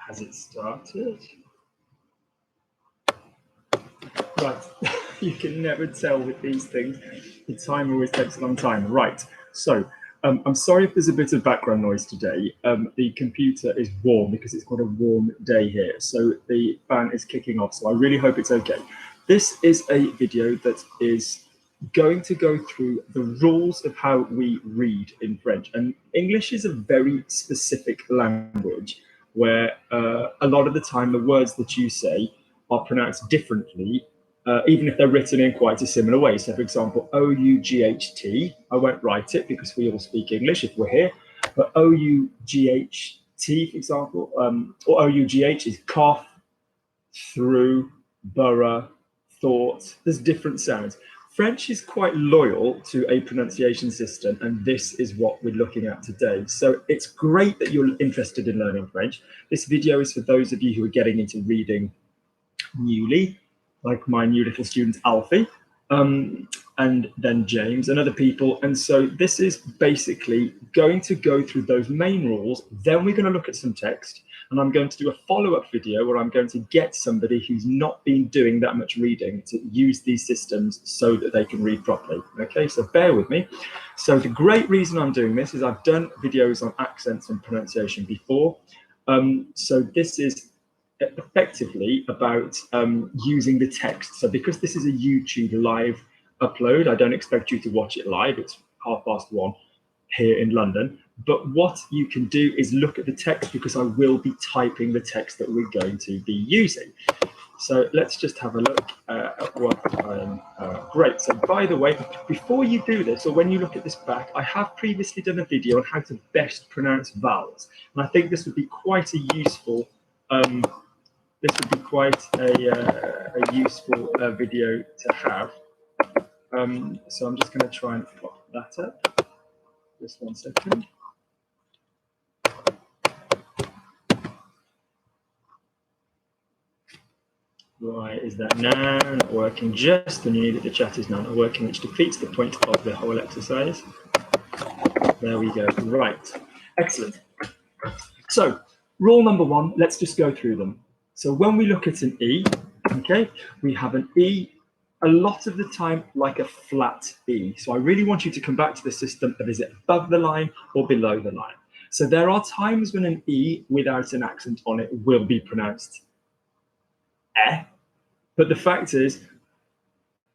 Has it started? Right, you can never tell with these things. The time always takes a long time. Right, so I'm sorry if there's a bit of background noise today. The computer is warm because it's got a warm day here. So the fan is kicking off, so I really hope it's okay. This is a video that is going to go through the rules of how we read in French. And English is a very specific language where a lot of the time the words that you say are pronounced differently, even if they're written in quite a similar way. So for example, O-U-G-H-T, I won't write it because we all speak English if we're here, but O-U-G-H-T, for example, or O-U-G-H is cough, through, borough, thought. There's different sounds. French is quite loyal to a pronunciation system, and this is what we're looking at today. So it's great that you're interested in learning French. This video is for those of you who are getting into reading newly, like my new little student Alfie, and then James and other people. And so this is basically going to go through those main rules. Then we're going to look at some text, and I'm going to do a follow-up video where I'm going to get somebody who's not been doing that much reading to use these systems so that they can read properly. Okay, so bear with me. So the great reason I'm doing this is I've done videos on accents and pronunciation before. So this is effectively about using the text. So because this is a YouTube live upload, I don't expect you to watch it live. It's 1:30 here in London. But what you can do is look at the text, because I will be typing the text that we're going to be using. So let's just have a look at what I'm great. So by the way, before you do this, or when you look at this back, I have previously done a video on how to best pronounce vowels. And I think this would be quite a useful video to have. So I'm just going to try and pop that up. Just 1 second. Why is that now not working? Just when you need it, the chat is now not working, which defeats the point of the whole exercise. There we go. Right. Excellent. So rule number 1, let's just go through them. So when we look at an E, okay, we have an E a lot of the time like a flat E. So I really want you to come back to the system of, is it above the line or below the line? So there are times when an E without an accent on it will be pronounced eh, but the fact is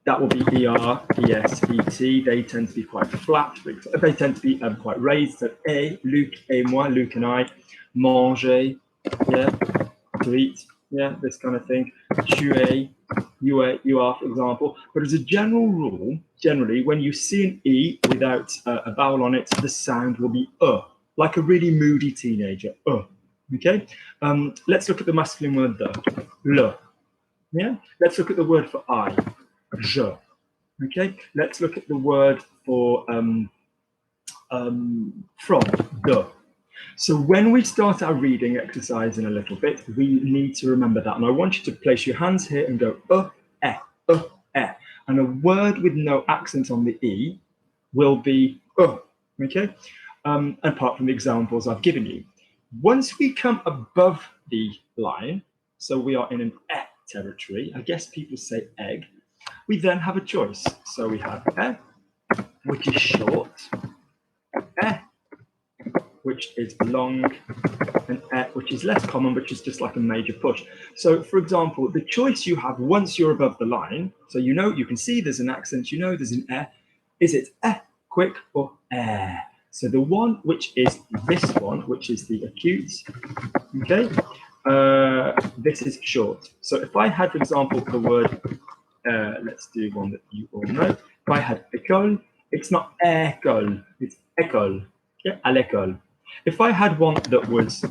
that will be ER, ES, ET. They tend to be quite flat. They tend to be quite raised. So Luc et moi, Luc and I, manger, yeah, to eat, yeah, this kind of thing. Tu es, you are, for example. But as a general rule, generally, when you see an E without a vowel on it, the sound will be like a really moody teenager, okay? Let's look at the masculine word, le. Yeah, let's look at the word for I, je. Okay, let's look at the word for from, de. So when we start our reading exercise in a little bit, we need to remember that. And I want you to place your hands here and go eh. And a word with no accent on the E will be okay? Apart from the examples I've given you. Once we come above the line, so we are in an territory, I guess people say egg, we then have a choice. So we have which is short, which is long, and which is less common, which is just like a major push. So for example, the choice you have once you're above the line, so you know, you can see there's an accent, you know there's an is it quick or So the one which is this one, which is the acute, okay, this is short. So if I had, for example, the word, let's do one that you all know. If I had école, it's not école, it's école, okay, à l'école. If I had one that was,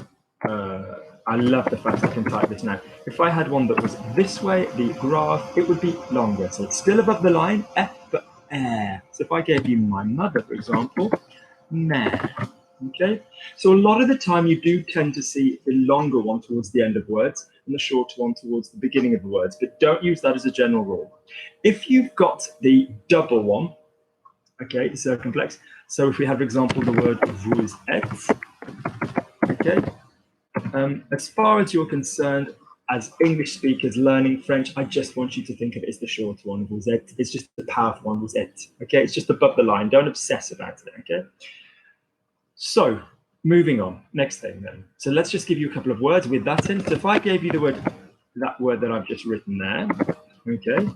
I love the fact I can type this now. If I had one that was this way, the graph, it would be longer. So it's still above the line, but So if I gave you my mother, for example, mère, okay? So a lot of the time you do tend to see the longer one towards the end of words and the shorter one towards the beginning of the words, but don't use that as a general rule. If you've got the double one, okay, the circumflex, so if we have, for example, the word vous êtes, okay, As far as you're concerned, as English speakers learning French, I just want you to think of it as the short one, vous êtes. It's just the powerful one, vous êtes. Okay, it's just above the line. Don't obsess about it. Okay. So moving on. Next thing then. So let's just give you a couple of words with that in. So if I gave you the word, that word that I've just written there, okay.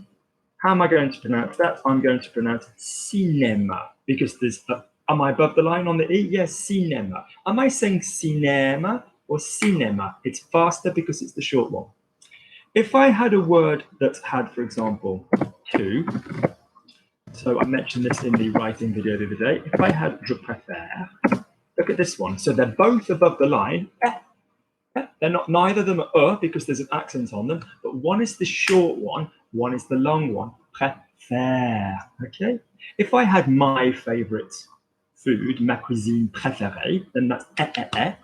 How am I going to pronounce that? I'm going to pronounce cinema because there's a, am I above the line on the E? Yes, cinema. Am I saying cinema or cinema? It's faster because it's the short one. If I had a word that had, for example, two, so I mentioned this in the writing video the other day. If I had je préfère, look at this one. So they're both above the line. They're not, neither of them are because there's an accent on them, but one is the short one is the long one. Préfère. Okay. If I had my favorite food, ma cuisine préférée, then that's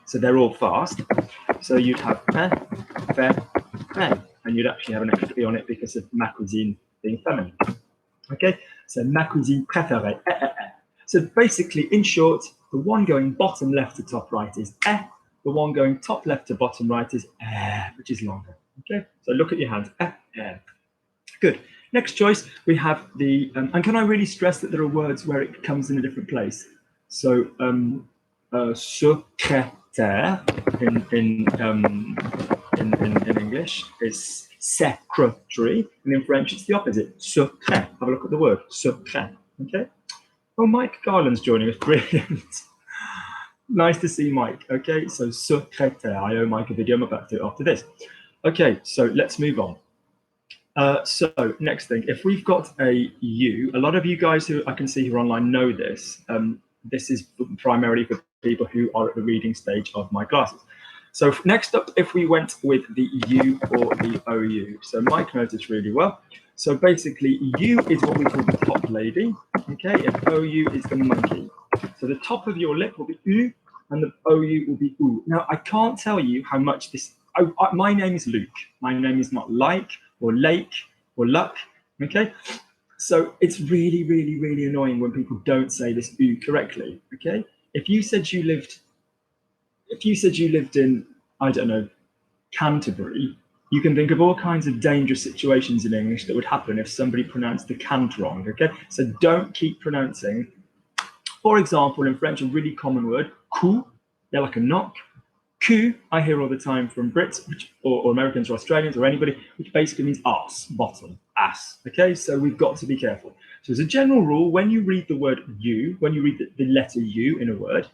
so they're all fast. So you'd have préféré, and you'd actually have an extra E on it because of ma cuisine being feminine. Okay. So ma cuisine préférée. So basically, in short, the one going bottom left to top right is the one going top left to bottom right is which is longer. Okay, so look at your hands. Good. Next choice, we have the, and can I really stress that there are words where it comes in a different place? So, secrétaire in English is secretary, and in French it's the opposite. Secret. Have a look at the word. Secret. Okay. Oh, Mike Garland's joining us. Brilliant. Nice to see Mike. Okay, so secrétaire. I owe Mike a video. I'm about to do it after this. Okay, so let's move on. So next thing, if we've got a U, a lot of you guys who I can see who are online know this. This is primarily for people who are at the reading stage of my classes. So next up, if we went with the U or the OU. So Mike knows this really well. So basically, U is what we call the top lady, okay, and OU is the monkey. So the top of your lip will be U, and the OU will be OO. Now, I can't tell you how much this, my name is Luke. My name is not like, or lake, or luck, okay? So it's really, really, really annoying when people don't say this U correctly, okay? If you said you lived in, I don't know, Canterbury, you can think of all kinds of dangerous situations in English that would happen if somebody pronounced the cant wrong, okay? So don't keep pronouncing. For example, in French, a really common word, coup, they're like a knock. Cul, I hear all the time from Brits or Americans or Australians or anybody, which basically means arse, bottom, ass, okay? So we've got to be careful. So as a general rule, when you read the word U, when you read the letter U in a word,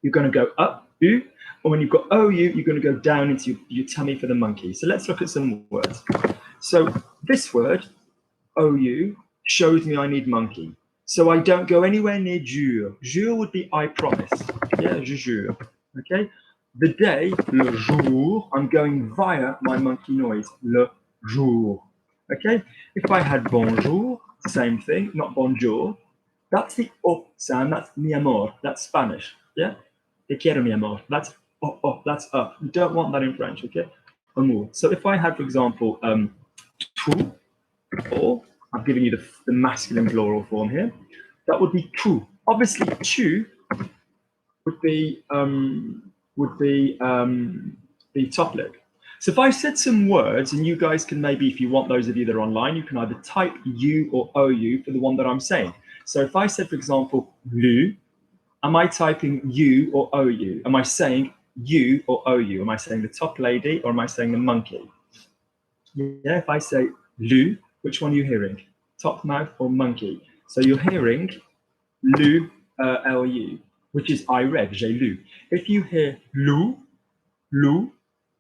you're going to go up, U, or when you've got OU, you're going to go down into your tummy for the monkey. So let's look at some words. So this word, OU, shows me I need monkey. So I don't go anywhere near jure. Jure would be I promise. Yeah, je jure. Okay? The day, le jour, I'm going via my monkey noise. Le jour. Okay? If I had bonjour, same thing, not bonjour. That's the O sound, that's mi amor, that's Spanish. Yeah? Te quiero mi amor. That's that's up. You don't want that in French, okay? Amour. So if I had, for example, tu, or I've given you the masculine plural form here, that would be tu. Obviously, tu would be the top lip. So if I said some words, and you guys can maybe, if you want those of you that are online, you can either type U or OU for the one that I'm saying. So if I said, for example, lu, am I typing U or OU? Am I saying U or OU? Am I saying the top lady or am I saying the monkey? Yeah, if I say lu, which one are you hearing? Top mouth or monkey? So you're hearing lu, L-U, which is I read, j'ai lu. If you hear lu,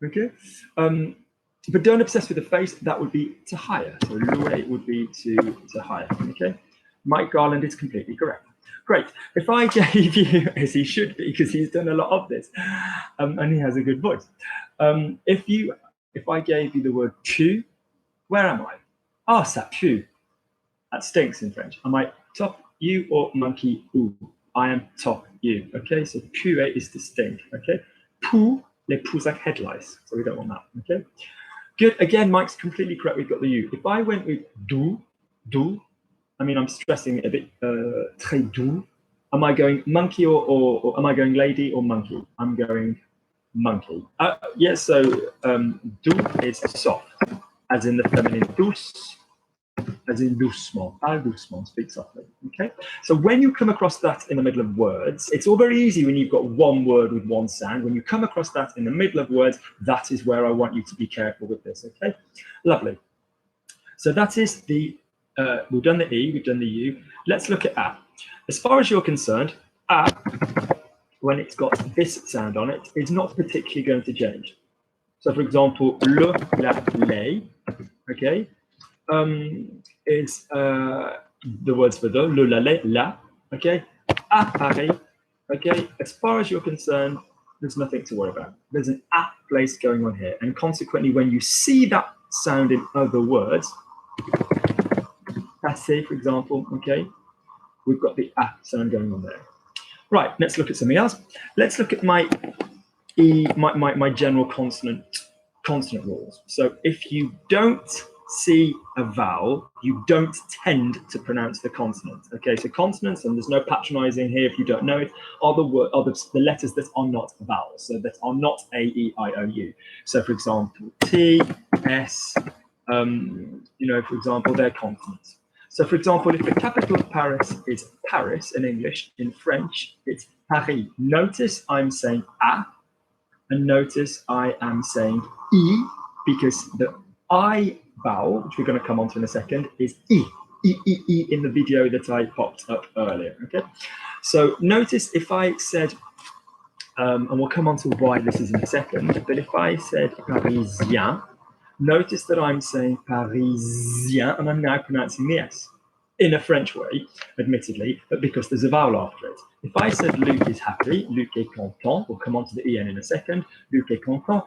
okay? But don't obsess with the face, that would be to hire. So louer would be to hire, okay? Mike Garland is completely correct. Great. If I gave you, as he should be, because he's done a lot of this, and he has a good voice. If I gave you the word tu, where am I? Ah, ça pue. That stinks in French. Am I top you or monkey ou? I am top you. Okay, so puer is to stink. Okay, pou, les poux like head lice. So we don't want that. Okay, good. Again, Mike's completely correct. We've got the U. If I went with do, I mean, I'm stressing it a bit, très doux. Am I going monkey or am I going lady or monkey? I'm going monkey. Yeah, so doux is soft, as in the feminine douce, as in doucement, parle doucement, speak softly, okay? So when you come across that in the middle of words, it's all very easy when you've got one word with one sound. When you come across that in the middle of words, that is where I want you to be careful with this, okay? Lovely. So that is the, we've done the E, we've done the U. Let's look at A. As far as you're concerned, A, when it's got this sound on it, is not particularly going to change. So for example, le, la, les, okay? Is the words for the, le, la, les, la, okay? A, Paris, okay? As far as you're concerned, there's nothing to worry about. There's an A place going on here. And consequently, when you see that sound in other words, passé, for example, okay? We've got the A sound going on there. Right, let's look at something else. Let's look at my general consonant rules. So if you don't see a vowel, you don't tend to pronounce the consonant. Okay, so consonants, and there's no patronizing here if you don't know it, are the letters that are not vowels, so that are not A, E, I, O, U. So for example, T, S, you know, for example, they're consonants. So for example, if the capital of Paris is Paris in English, in French, it's Paris. Notice I'm saying A, and notice I am saying E, because the I vowel, which we're going to come on to in a second, is E. E, E, E in the video that I popped up earlier, okay? So notice if I said, and we'll come on to why this is in a second, but if I said Parisien, notice that I'm saying Parisien, and I'm now pronouncing the S in a French way, admittedly, but because there's a vowel after it. If I said Luc is happy, Luc est content, we'll come on to the EN in a second, Luc est content,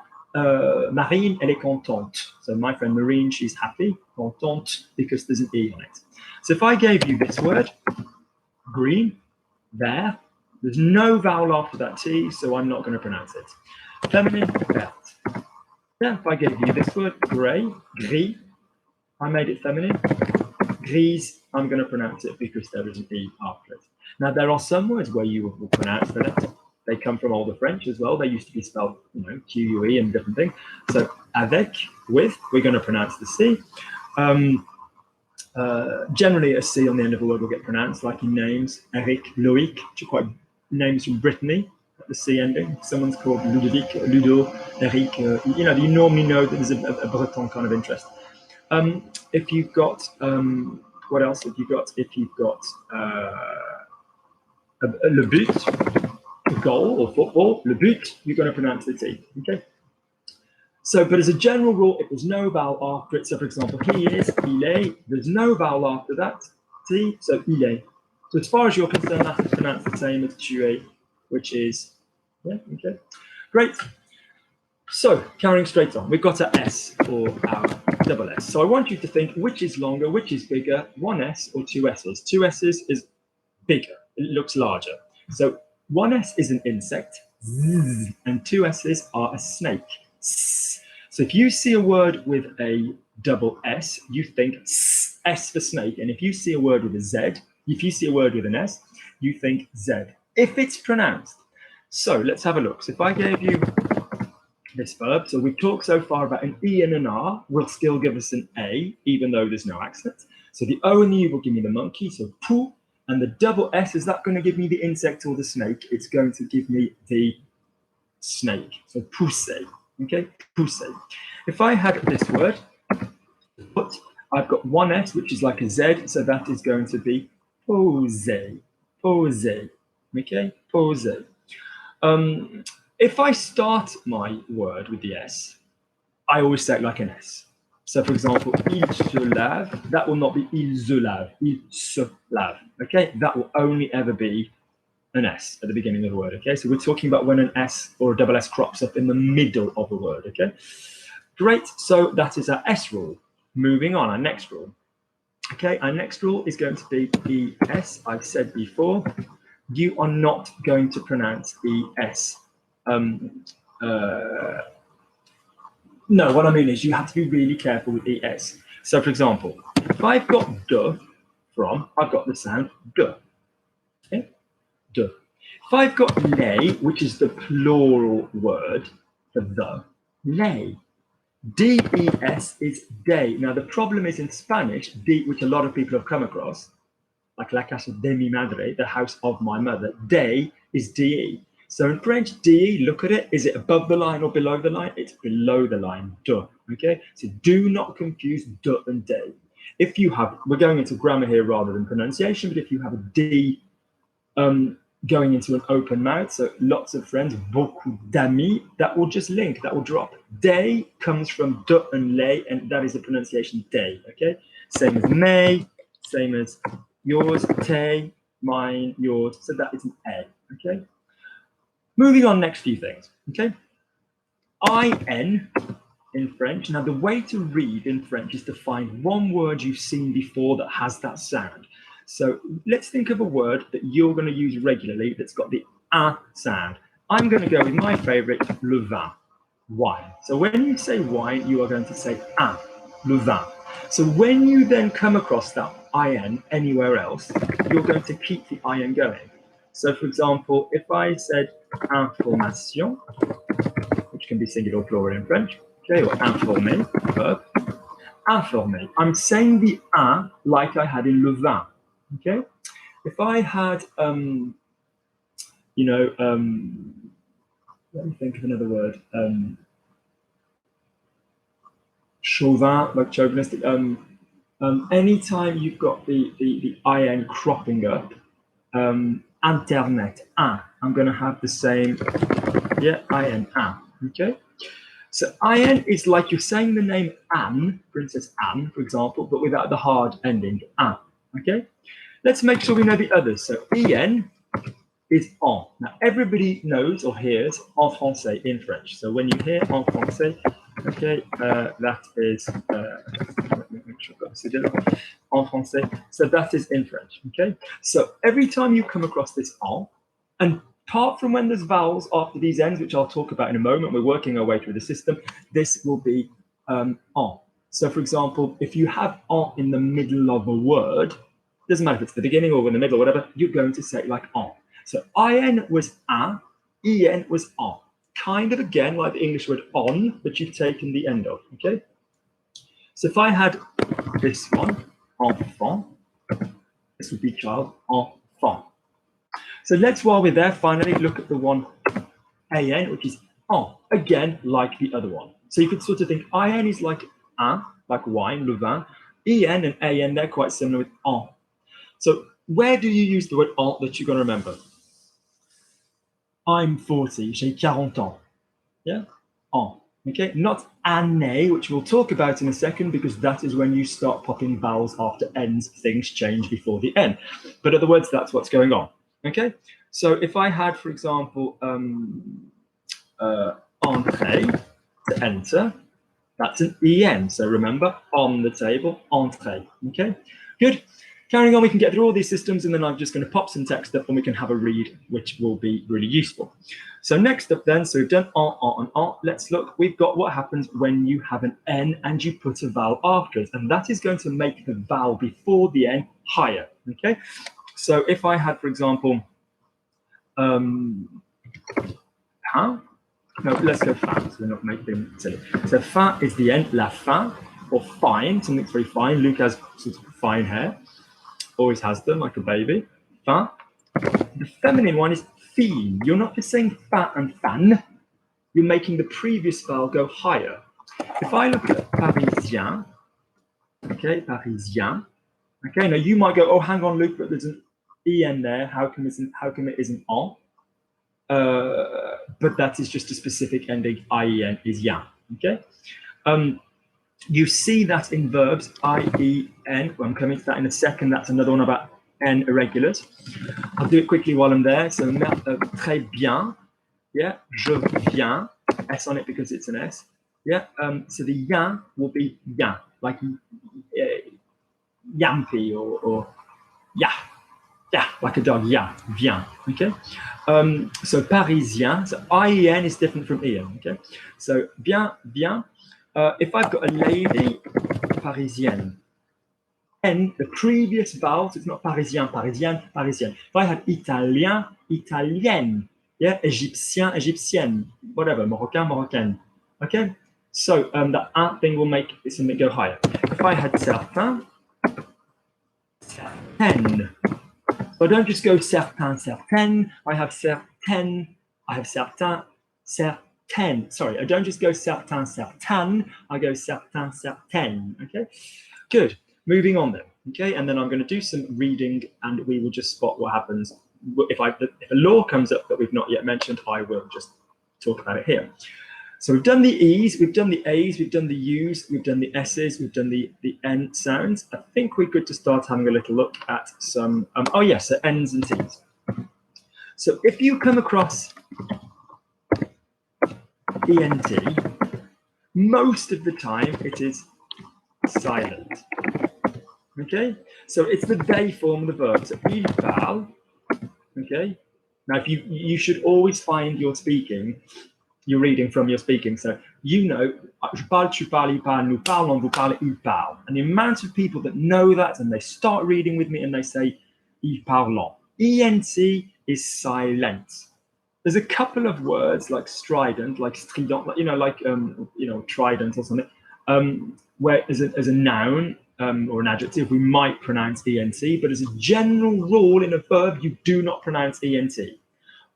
Marine, elle est contente. So my friend Marine, she's happy, contente, because there's an E on it. So if I gave you this word, green, there's no vowel after that T, so I'm not going to pronounce it. Feminine, verte. Yeah, if I gave you this word, grey, gris, I made it feminine. Grise, I'm going to pronounce it because there is an E after it. Now, there are some words where you will pronounce the letter. They come from Older French as well. They used to be spelled, you know, Q-U-E and different things. So, avec, with, we're going to pronounce the C. Generally, a C on the end of a word will get pronounced, like in names, Eric, Loic, which are quite names from Brittany, at the C ending. Someone's called Ludovic, Ludo, Eric. You know, you normally know that there's a Breton kind of interest. If you've got, what else have you got? If you've got le but, goal or football, le but, you're going to pronounce the T, okay? So, but as a general rule, if there's no vowel after it, so for example, he is, il est, there's no vowel after that, T, so il est. So as far as you're concerned, that is pronounced the same as tu es, which is, yeah, okay, great. So, carrying straight on, we've got our S or our double S. So I want you to think which is longer, which is bigger, one S or two S's. Two S's is bigger, it looks larger. So one S is an insect, and two S's are a snake. So if you see a word with a double S, you think S for snake. And if you see a word with a Z, if you see a word with an S, you think Z, if it's pronounced. So let's have a look. So if I gave you this verb, so we've talked so far about an E and an R will still give us an A, even though there's no accent. So the O and the U will give me the monkey, so pou, and the double S, is that going to give me the insect or the snake? It's going to give me the snake, so pousser, okay, pousser. If I had this word, but I've got one S, which is like a Z, so that is going to be poser, poser, okay, poser. If I start my word with the S, I always say it like an S. So for example, il se lave, that will not be il se lave, il se lave, okay? That will only ever be an S at the beginning of the word, okay? So we're talking about when an S or a double S crops up in the middle of the word, okay? Great, so that is our S rule. Moving on, our next rule. Okay, our next rule is going to be ES. I've said before, you are not going to pronounce ES. No, what I mean is you have to be really careful with ES. So for example, if I've got de from, I've got the sound de. Okay? De. If I've got les, which is the plural word for the, les. D-E-S is day. Now, the problem is in Spanish, D, which a lot of people have come across, like la casa de mi madre, the house of my mother, day is D-E. So in French, D-E, look at it. Is it above the line or below the line? It's below the line, de, okay? So do not confuse de and day. If you have, we're going into grammar here rather than pronunciation, but if you have a D going into an open mouth, so lots of friends, beaucoup d'amis, that will just link, that will drop. Day comes from de and les, and that is the pronunciation day, okay? Same as may, same as yours, te, mine, yours, so that is an A, okay? Moving on, next few things, okay? I-N in French. Now, the way to read in French is to find one word you've seen before that has that sound. So let's think of a word that you're going to use regularly that's got the A sound. I'm going to go with my favorite, le vin, wine. So when you say wine, you are going to say A, le vin. So when you then come across that IN anywhere else, you're going to keep the IN going. So for example, if I said information, which can be singular or plural in French, okay, or informer, verb, informer. I'm saying the A like I had in le vin. Okay, if I had, let me think of another word. Chauvin, like chauvinistic. Anytime you've got the IN cropping up, internet, I'm going to have the same, IN, okay? So IN is like you're saying the name Anne, Princess Anne, for example, but without the hard ending, okay? Let's make sure we know the others. So EN is en. Now, everybody knows or hears en français in French. So when you hear en français, okay, that is, let me make sure I've got this en français. So that is in French, okay? So every time you come across this en, and apart from when there's vowels after these ends, which I'll talk about in a moment, we're working our way through the system, this will be en. So for example, if you have en in the middle of a word, doesn't matter if it's the beginning or in the middle or whatever, you're going to say it like en. So IN was a, EN was en. Kind of again like the English word on, but you've taken the end of, okay? So if I had this one, enfant, this would be child, enfant. So let's, while we're there, finally look at the one AN, which is en, again, like the other one. So you could sort of think IN is like un, like wine, le vin. EN and AN, they're quite similar with en. So where do you use the word en that you're going to remember? I'm 40, j'ai 40 ans. Yeah, en. Okay, not année, which we'll talk about in a second, because that is when you start popping vowels after ends, things change before the end. But in other words, that's what's going on. Okay, so if I had, for example, entrée, to enter, that's an en. So remember, on the table, entrée. Okay, good. Carrying on, we can get through all these systems, and then I'm just going to pop some text up and we can have a read, which will be really useful. So next up then, so we've done en, and en. Let's look. We've got what happens when you have an N and you put a vowel after it, and that is going to make the vowel before the N higher, okay? So if I had, for example, fin, no, let's go fin, so we're not making silly. So fin is the N, la fin, or fine, something that's very fine. Luke has sort of fine hair. Always has them, like a baby. Fin. The feminine one is fille. You're not just saying fin and fan. You're making the previous vowel go higher. If I look at Parisien, okay, Parisien. Okay, now you might go, oh, hang on, Luke, but there's an en there. How come it isn't en? But that is just a specific ending. IEN is yan. Okay. You see that in verbs, I-E-N. Well, I'm coming to that in a second. That's another one about N irregulars. I'll do it quickly while I'm there. So, très bien. Yeah, je viens. S on it because it's an S. Yeah, so the yan will be yan, like yampy or yeah, like a dog, yeah, viens. Okay. So Parisien, so I-E-N is different from E-N. Okay. So bien. If I've got a lady, Parisienne. N, the previous vowel, so it's not parisien, parisienne, parisienne. If I had italien, italienne, yeah, égyptien, égyptienne, whatever, marocain, marocaine. Okay, so that art thing will make something go higher. If I had certain, certaine. So I don't just go certain, certaine. I have certaine, I have certain, certaine. Sorry, I don't just go certain, certaine. I go certain, certaine. Okay, good. Moving on then. Okay, and then I'm going to do some reading, and we will just spot what happens if a law comes up that we've not yet mentioned. I will just talk about it here. So we've done the E's, we've done the A's, we've done the U's, we've done the S's, we've done the N sounds. I think we're good to start having a little look at some, oh yes, so N's and T's. So if you come across ENT, most of the time it is silent. Okay, so it's the they form of the verb. So il parle. Okay, now if you should always find your speaking, you're reading from your speaking. So you know, je parle, tu parles, il parle, nous parlons, vous parlez, il parle. And the amount of people that know that and they start reading with me and they say, il parlant. ENT is silent. There's a couple of words like strident, like strident, like trident or something, where as a noun or an adjective, we might pronounce ENT, but as a general rule in a verb, you do not pronounce ENT.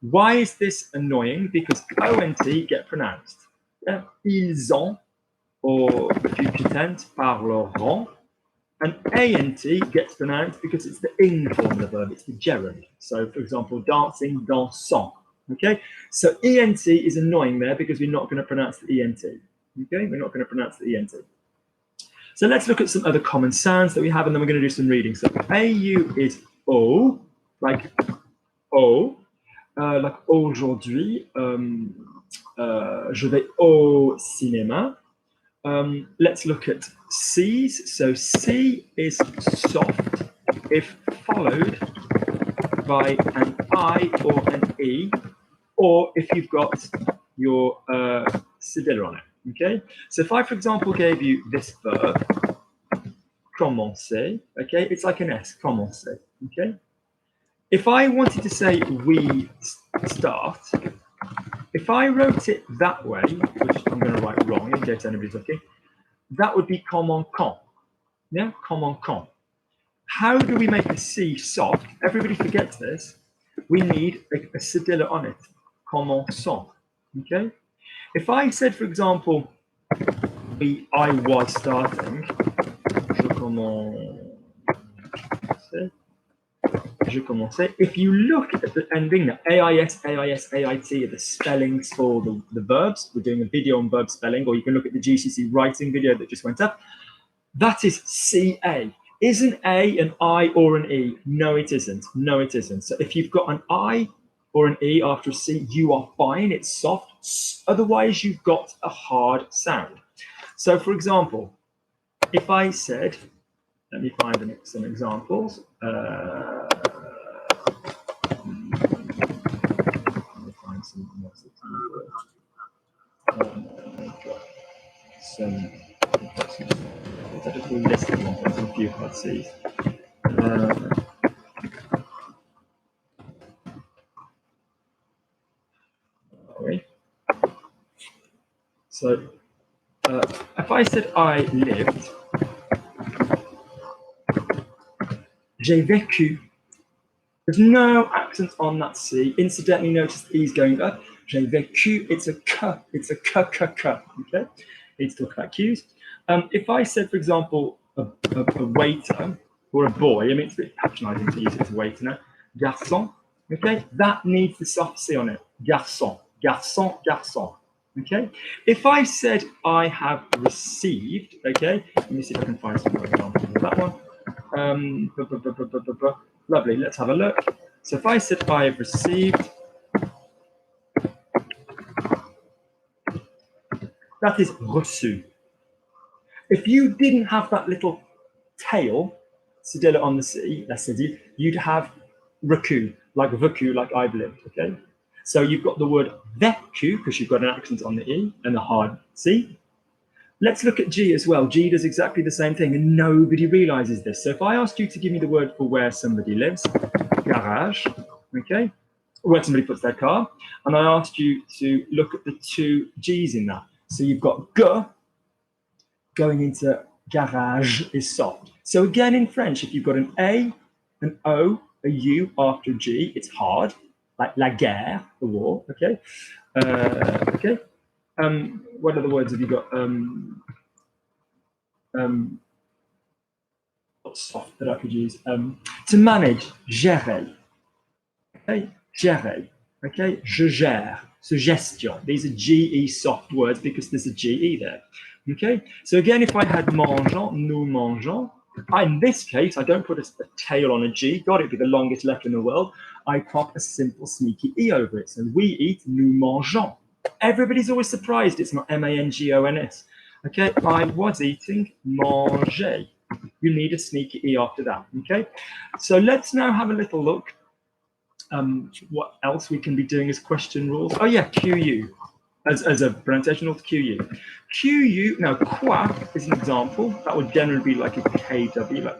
Why is this annoying? Because ONT get pronounced. Yeah? Ils ont, or the future tense, parleront. And ANT gets pronounced because it's the ing form of the verb, it's the gerund. So, for example, dancing, dansant. Okay, so ENT is annoying there because we're not going to pronounce the ENT. Okay, we're not going to pronounce the ENT. So let's look at some other common sounds that we have, and then we're going to do some reading. So AU is O, like O. Like aujourd'hui, je vais au cinéma. Let's look at C's. So C is soft if followed by an I or an E, or if you've got your cedilla on it. Okay. So if I, for example, gave you this verb, commencer, okay, it's like an S, commencer. Okay. If I wanted to say we start, if I wrote it that way, which I'm going to write wrong in case anybody's looking, that would be commençons. Yeah, commençons. How do we make a C soft? Everybody forgets this. We need a cedilla on it. Commençons. Okay. If I said, for example, I was starting, je commençais. If you look at the ending, the AIS, AIS, AIT are the spellings for the verbs. We're doing a video on verb spelling, or you can look at the GCC writing video that just went up. That is CA. Isn't A an I or an E? No, it isn't. No, it isn't. So if you've got an I or an E after a C, you are fine. It's soft. Otherwise, you've got a hard sound. So, for example, if I said, let me find some examples. I just listed one, there's a few hard C's. Sorry. So, if I said I lived, j'ai vécu. There's no accent on that C. Incidentally, notice the E's going up. J'ai vécu, it's a K. It's a K, K, K. Okay? Need to talk about Q's. If I said, for example, a waiter or a boy, I mean, it's a bit patronizing to use it as a waiter now. Garçon, okay? That needs the soft C on it. Garçon, garçon, garçon. Okay? If I said I have received, okay? Let me see if I can find some examples of that one. Lovely, let's have a look. So if I said I have received, that is reçu. If you didn't have that little tail, cedilla on the C, la cedille, you'd have recu, like vécu, like I've lived, okay? So you've got the word vécu, because you've got an accent on the E and the hard C. Let's look at G as well. G does exactly the same thing, and nobody realizes this. So if I asked you to give me the word for where somebody lives, garage, okay, where somebody puts their car, and I asked you to look at the two G's in that. So you've got G going into garage is soft. So again, in French, if you've got an A, an O, a U after G, it's hard, like la guerre, the war, okay? Okay. What other words have you got? What's soft that I could use? To manage, gérer, okay? Gérer, okay? Je gère, so gestion. These are GE soft words because there's a GE there. Okay, so again, if I had mangeons, nous mangeons, in this case, I don't put a tail on a G, got it, be the longest letter in the world. I pop a simple sneaky E over it. So we eat, nous mangeons. Everybody's always surprised it's not M-A-N-G-O-N-S. Okay, I was eating, manger. You need a sneaky E after that, okay? So let's now have a little look what else we can be doing as question rules. Oh yeah, QU. As a pronunciation of QU. QU, now quoi is an example. That would generally be like a KW, like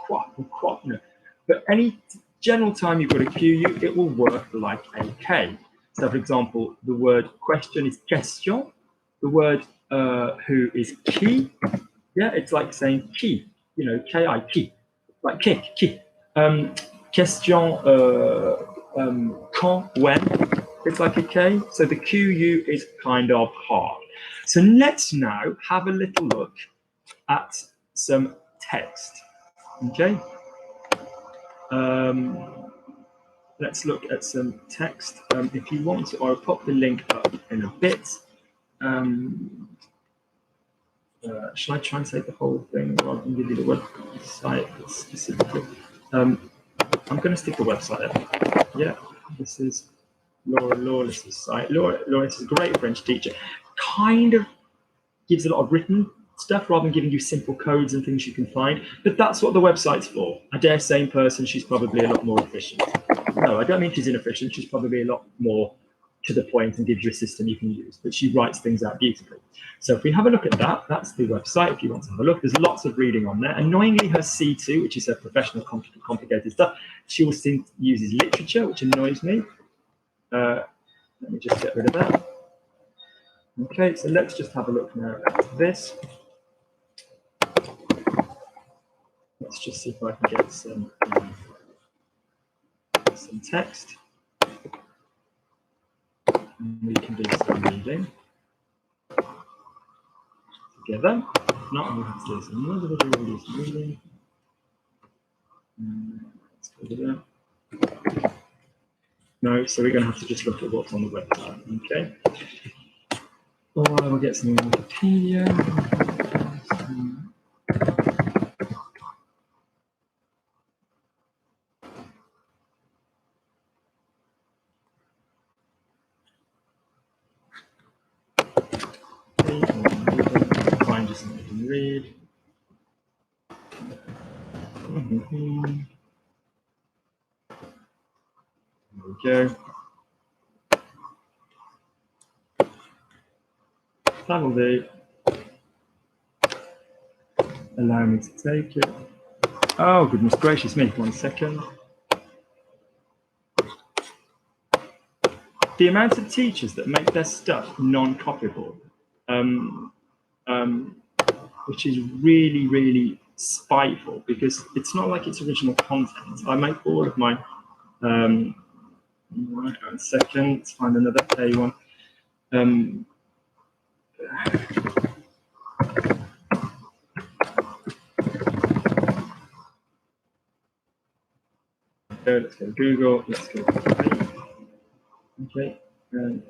quoi, or quoi, no. But any general time you've got a QU, it will work like a K. So for example, the word question is question. The word who is qui. Yeah, it's like saying qui, you know, K-I, qui, like kick, qui. Question, quand, when. It's like a K, so the QU is kind of hard. So let's now have a little look at some text, okay? Let's look at some text. If you want to, I'll pop the link up in a bit. Shall I translate the whole thing rather than give you the website specifically? I'm going to stick the website up. Yeah, this is Laura Lawless's site. Laura is a great French teacher. Kind of gives a lot of written stuff rather than giving you simple codes and things you can find. But that's what the website's for. I dare say in person, she's probably a lot more efficient. No, I don't mean she's inefficient. She's probably a lot more to the point and gives you a system you can use. But she writes things out beautifully. So if we have a look at that, that's the website. If you want to have a look, there's lots of reading on there. Annoyingly, her C2, which is her professional complicated stuff, she also uses literature, which annoys me. Let me just get rid of that. Okay, so let's just have a look now at this. Let's just see if I can get some text. And we can do some reading together. If not, we'll have to do another video, we'll do some reading. Let's go to that. No, so we're going to have to just look at what's on the website, okay? Or we'll get some Wikipedia. Find just something you can read. There we go. That'll do. Allow me to take it. Oh, goodness gracious me, 1 second. The amount of teachers that make their stuff non-copyable, which is really, really spiteful because it's not like it's original content. I make all of my, right, 1 second, let's find another A1. Let's go to Google, let's go to okay, and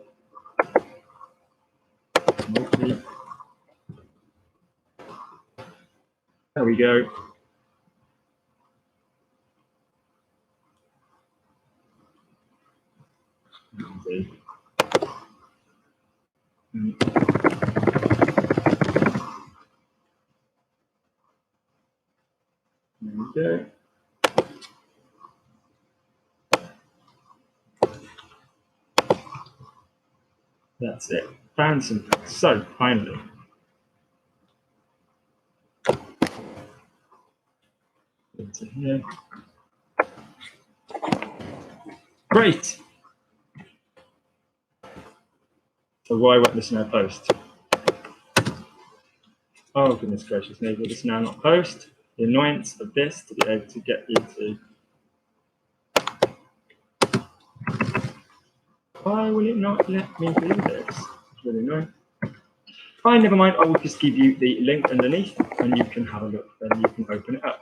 there we go. There we go. That's it. Found something. So, finally. Into here. Great. So why won't this now post? Oh, goodness gracious me, will this now not post? The annoyance of this to be able to get you to... Why will it not let me do this? It's really annoying. Fine, never mind. I will just give you the link underneath and you can have a look and you can open it up.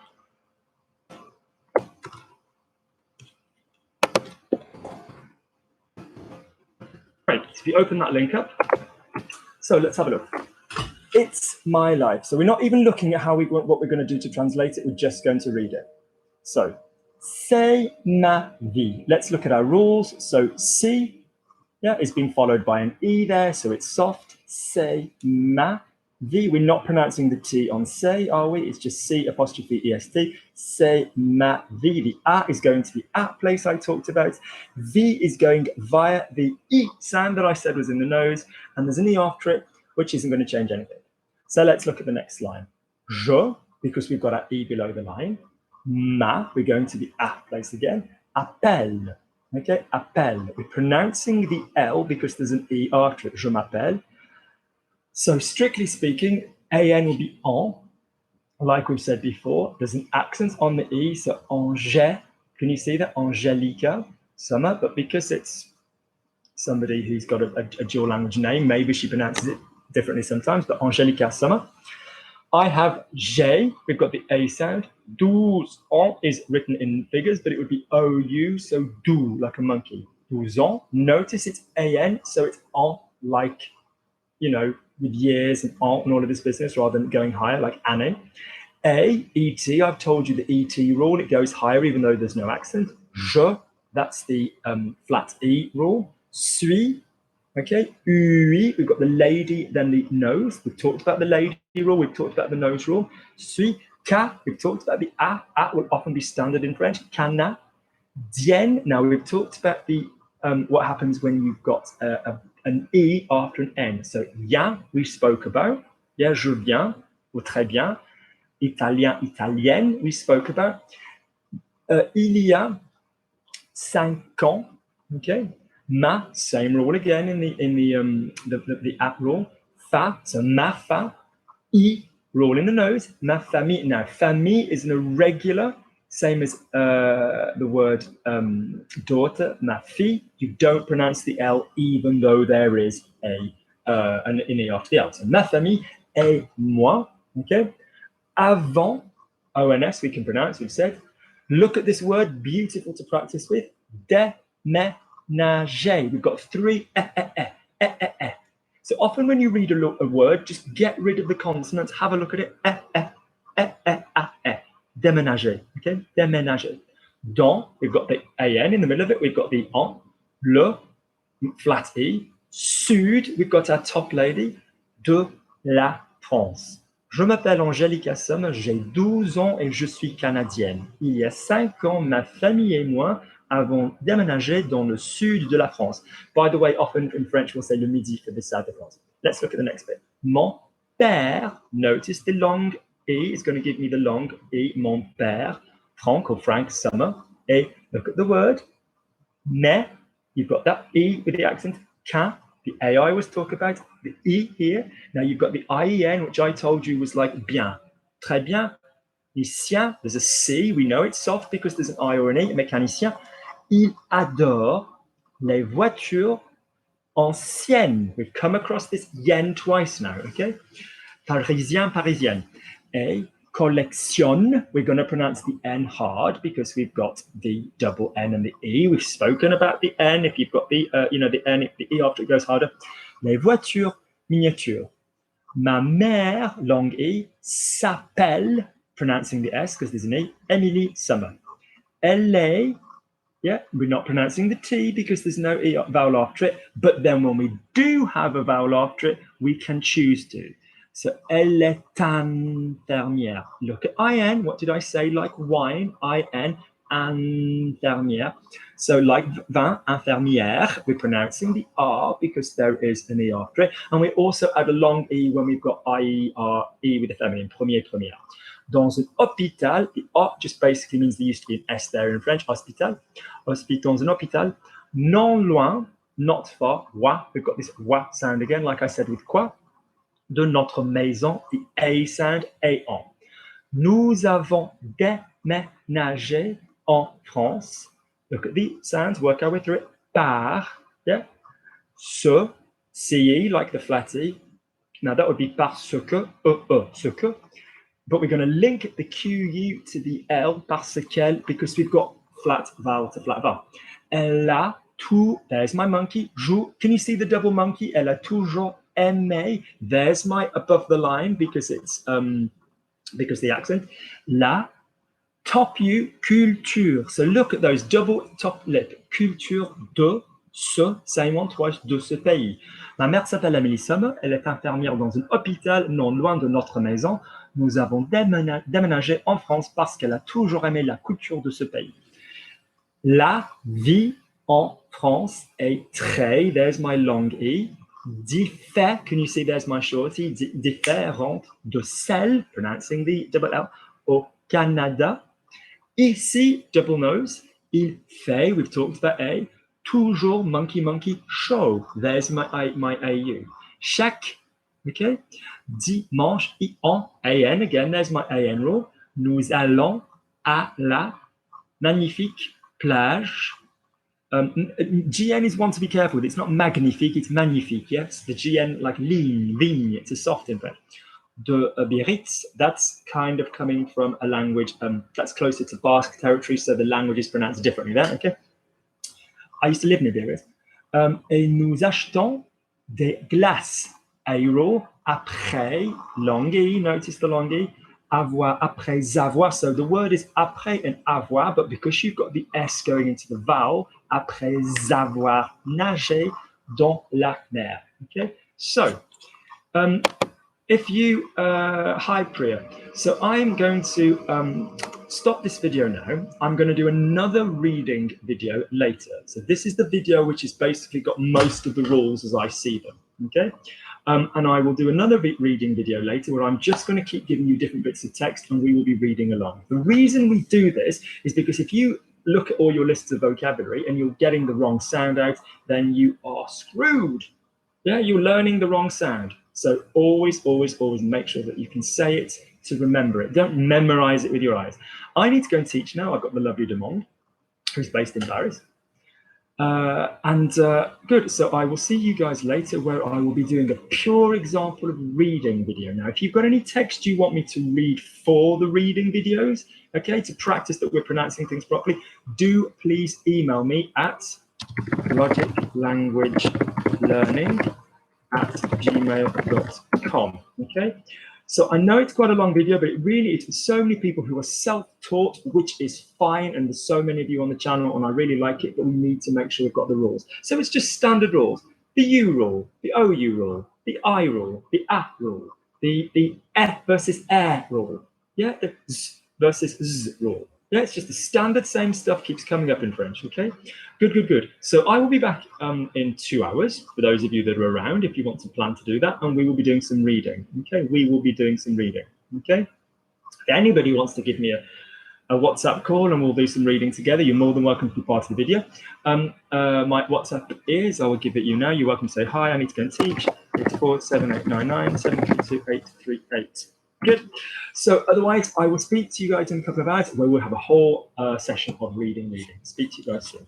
Great. So if you open that link up, so let's have a look. It's my life. So we're not even looking at what we're going to do to translate it. We're just going to read it. So, c'est ma vie. Let's look at our rules. So, si, yeah, is being followed by an e there, so it's soft. C'est ma vie. We're not pronouncing the t on say, are we? It's just c apostrophe est. C'est ma vie. The a is going to the at place I talked about. V is going via the e sound that I said was in the nose, and there's an e after it, which isn't going to change anything. So let's look at the next line. Je, because we've got our e below the line. Ma, we're going to the at place again. Appelle. Okay, appelle. We're pronouncing the L because there's an E after it. Je m'appelle. So strictly speaking, AN will be en, like we've said before. There's an accent on the E, so Angé. Can you see that? Angelica, summer. But because it's somebody who's got a dual language name, maybe she pronounces it differently sometimes, but Angelica, summer. I have J, we've got the A sound. 12 ans is written in figures, but it would be OU, so do, like a monkey. 12 ans. Notice it's AN, so it's en, like, you know, with years and en and all of this business, rather than going higher, like année. A, ET, I've told you the ET rule, it goes higher even though there's no accent. Je, that's the flat E rule. Suis, okay, oui, we've got the lady, then the nose. We've talked about the lady rule, we've talked about the nose rule. Suis, ca, we've talked about the a. A will often be standard in French. Cana, dien. Now we've talked about the what happens when you've got an e after an n. So bien, we spoke about. Yeah, je viens, ou très bien. Italien, italienne, we spoke about. Il y a 5 ans, okay. Ma, same rule again in the at rule. Fa, so ma fa. I, rule in the nose. Ma famille. Now, famille is an irregular, same as the word daughter. Ma fille. You don't pronounce the L even though there is an E after the L. So ma famille et moi. Okay. Avant, ONS we can pronounce, we've said. Look at this word, beautiful to practice with. Déménager. We've got 3 eh. So often when you read a word, just get rid of the consonants, have a look at it. Déménager, okay? Déménager. Dans, we've got the AN in the middle of it, we've got the en. Le, flat E. Sud, we've got our top lady. De la France. Je m'appelle Angelica Sommer, j'ai 12 ans et je suis canadienne. Il y a 5 ans, ma famille et moi avons déménagé dans le sud de la France. By the way, often in French, we'll say le midi for the south of France. Let's look at the next bit. Mon père, notice the long E is going to give me the long E, mon père, Frank or Frank Sommer. Et look at the word, mais, you've got that E with the accent, can. The AI was talked about, the E here. Now you've got the IEN, which I told you was like bien. Très bien. Mécanicien, there's a C. We know it's soft because there's an I or an E. Mécanicien. Il adore les voitures anciennes. We've come across this yen twice now, okay? Parisien, parisienne. A collection. We're going to pronounce the N hard because we've got the double N and the E. We've spoken about the N. If you've got the, the N, the E after it goes harder. Les voitures miniatures. Ma mère, long E, s'appelle, pronouncing the S because there's an E, Emily Summer. LA, yeah, we're not pronouncing the T because there's no E vowel after it. But then when we do have a vowel after it, we can choose to. So, elle est infirmière. Look at IN. What did I say? Like wine, IN. infirmière. So like vin, infirmière, we're pronouncing the R because there is an E after it. And we also add a long E when we've got I-E-R-E with the feminine, premier, première. Dans un hôpital, the O just basically means there used to be an S there in French, hospital. Dans un hôpital, non loin, not far, wa, we've got this wa sound again, like I said with quoi, de notre maison, the A sound, A-on. Nous avons déménagé en France. Look at the sounds, work our way through it. Par, yeah. Ce, CE, like the flat E. Now that would be parce que, ce que. But we're going to link the QU to the L, parce qu'elle, because we've got flat vowel to flat vowel. Elle a tout, there's my monkey, joue. Can you see the double monkey? Elle a toujours aimé. There's my above the line because it's because the accent. La top U, culture. So look at those double top lip. Culture de ce, same one twice, de ce pays. Ma mère s'appelle Amélie Sommer. Elle est infirmière dans un hôpital non loin de notre maison. Nous avons déménagé en France parce qu'elle a toujours aimé la culture de ce pays. La vie en France est très, there's my long E, can you see there's my short E, différente de celle, pronouncing the double L, au Canada. Ici, double nose, il fait, we've talked about A, toujours monkey, monkey, show. There's my AU. Chaque, okay, dimanche, I-on, A-N, again, there's my A-N rule. Nous allons à la magnifique plage. GN is one to be careful with. It's not magnifique, it's magnifique, yes? The GN, like vigne, it's a soft in French. De Biarritz, that's kind of coming from a language that's closer to Basque territory, so the language is pronounced differently there, okay? I used to live near Biarritz. Et nous achetons des glaces euro après longue, notice the longue, avoir, après avoir. So the word is après and avoir, but because you've got the S going into the vowel, après avoir nagé dans la mer, okay? So, if you, hi Priya, so I'm going to stop this video now. I'm going to do another reading video later. So this is the video which has basically got most of the rules as I see them, okay? And I will do another reading video later where I'm just going to keep giving you different bits of text and we will be reading along. The reason we do this is because if you look at all your lists of vocabulary and you're getting the wrong sound out, then you are screwed. Yeah, you're learning the wrong sound. So always, always, always make sure that you can say it to remember it. Don't memorize it with your eyes. I need to go and teach now. I've got the lovely Demond, who's based in Paris. Good, so I will see you guys later where I will be doing a pure example of reading video. Now, if you've got any text you want me to read for the reading videos, okay, to practice that we're pronouncing things properly, do please email me at logiclanguagelearning@gmail.com, okay? So I know it's quite a long video, but it's for so many people who are self-taught, which is fine. And there's so many of you on the channel and I really like it, but we need to make sure we've got the rules. So it's just standard rules. The U rule, the OU rule, the I rule, the A rule, the F versus air rule. Yeah, the Z versus Z rule. Yeah, it's just the standard same stuff keeps coming up in French, okay? Good, good, good. So I will be back in 2 hours, for those of you that are around, if you want to plan to do that, and we will be doing some reading, okay? We will be doing some reading, okay? If anybody wants to give me a WhatsApp call and we'll do some reading together, you're more than welcome to be part of the video. My WhatsApp is, I will give it you now, you're welcome to say, hi, I need to go and teach. It's 47899 732 Good. So otherwise, I will speak to you guys in a couple of hours where we'll have a whole session of reading. Speak to you guys soon.